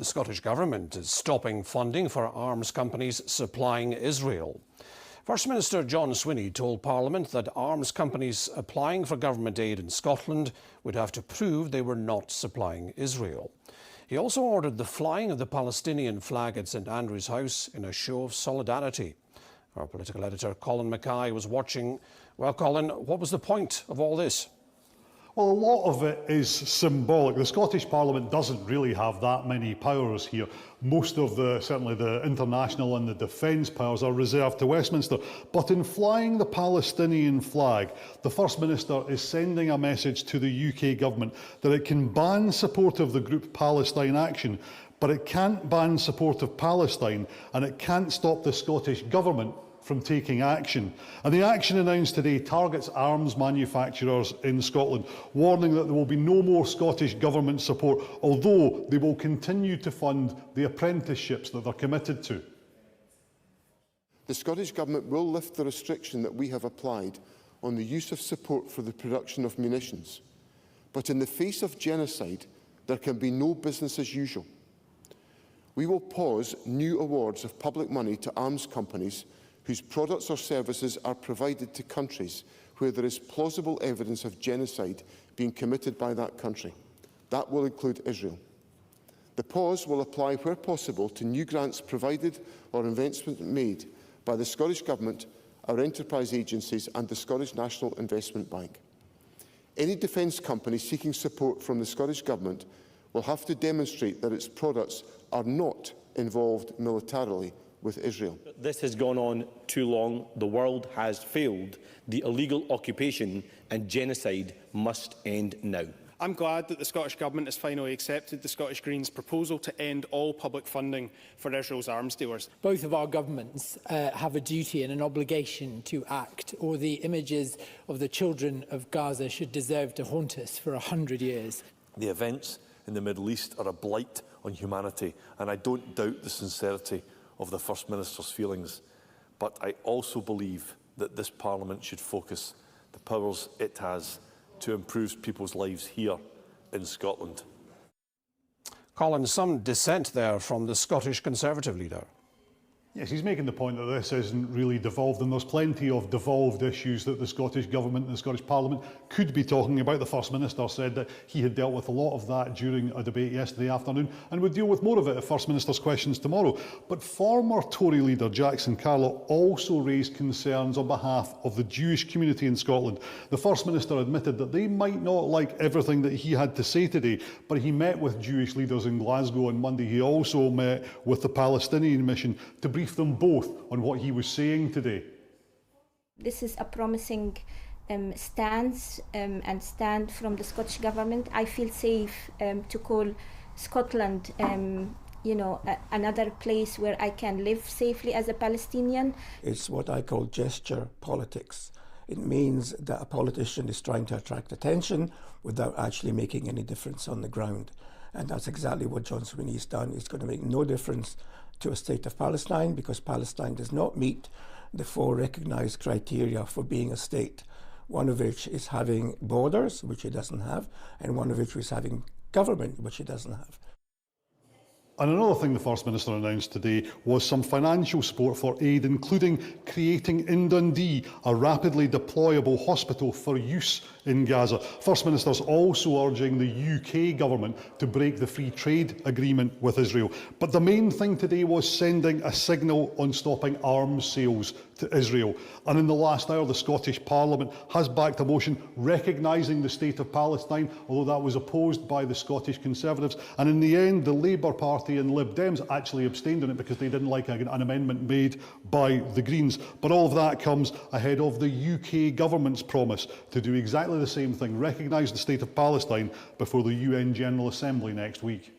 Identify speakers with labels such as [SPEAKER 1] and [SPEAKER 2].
[SPEAKER 1] The Scottish Government is stopping funding for arms companies supplying Israel. First Minister John Swinney told Parliament that arms companies applying for government aid in Scotland would have to prove they were not supplying Israel. He also ordered the flying of the Palestinian flag at St Andrew's House in a show of solidarity. Our political editor Colin Mackay was watching. Well, Colin, what was the point of all this?
[SPEAKER 2] Well, a lot of it is symbolic. The Scottish Parliament doesn't really have that many powers here. Most of certainly the international and the defence powers are reserved to Westminster. But in flying the Palestinian flag, the First Minister is sending a message to the UK Government that it can ban support of the group Palestine Action, but it can't ban support of Palestine, and it can't stop the Scottish Government from taking action. And the action announced today targets arms manufacturers in Scotland, warning that there will be no more Scottish Government support, although they will continue to fund the apprenticeships that they're committed to.
[SPEAKER 3] The Scottish Government will lift the restriction that we have applied on the use of support for the production of munitions. But in the face of genocide, there can be no business as usual. We will pause new awards of public money to arms companies whose products or services are provided to countries where there is plausible evidence of genocide being committed by that country. That will include Israel. The pause will apply where possible to new grants provided or investment made by the Scottish Government, our enterprise agencies and the Scottish National Investment Bank. Any defence company seeking support from the Scottish Government will have to demonstrate that its products are not involved militarily with Israel.
[SPEAKER 4] This has gone on too long. The world has failed. The illegal occupation and genocide must end now.
[SPEAKER 5] I'm glad that the Scottish Government has finally accepted the Scottish Greens' proposal to end all public funding for Israel's arms dealers.
[SPEAKER 6] Both of our governments have a duty and an obligation to act, or the images of the children of Gaza should deserve to haunt us for 100 years.
[SPEAKER 7] The events in the Middle East are a blight on humanity, and I don't doubt the sincerity of the First Minister's feelings, but I also believe that this Parliament should focus the powers it has to improve people's lives here in Scotland.
[SPEAKER 1] Colin, some dissent there from the Scottish Conservative leader.
[SPEAKER 2] Yes, he's making the point that this isn't really devolved, and there's plenty of devolved issues that the Scottish Government and the Scottish Parliament could be talking about. The First Minister said that he had dealt with a lot of that during a debate yesterday afternoon and would deal with more of it at First Minister's questions tomorrow. But former Tory leader Jackson Carlow also raised concerns on behalf of the Jewish community in Scotland. The First Minister admitted that they might not like everything that he had to say today, but he met with Jewish leaders in Glasgow on Monday. He also met with the Palestinian mission to brief them both on what he was saying today.
[SPEAKER 8] This is a promising stance and stand from the Scottish Government. I feel safe to call Scotland another place where I can live safely as a Palestinian.
[SPEAKER 9] It's what I call gesture politics. It means that a politician is trying to attract attention without actually making any difference on the ground. And that's exactly what John Swinney's done. It's going to make no difference to a state of Palestine, because Palestine does not meet the 4 recognised criteria for being a state, one of which is having borders, which it doesn't have, and one of which is having government, which it doesn't have.
[SPEAKER 2] And another thing the First Minister announced today was some financial support for aid, including creating in Dundee a rapidly deployable hospital for use in Gaza. First Minister's also urging the UK Government to break the free trade agreement with Israel. But the main thing today was sending a signal on stopping arms sales to Israel. And in the last hour, the Scottish Parliament has backed a motion recognising the state of Palestine, although that was opposed by the Scottish Conservatives. And in the end, the Labour Party and Lib Dems actually abstained on it because they didn't like an amendment made by the Greens. But all of that comes ahead of the UK Government's promise to do exactly the same thing, recognise the state of Palestine before the UN General Assembly next week.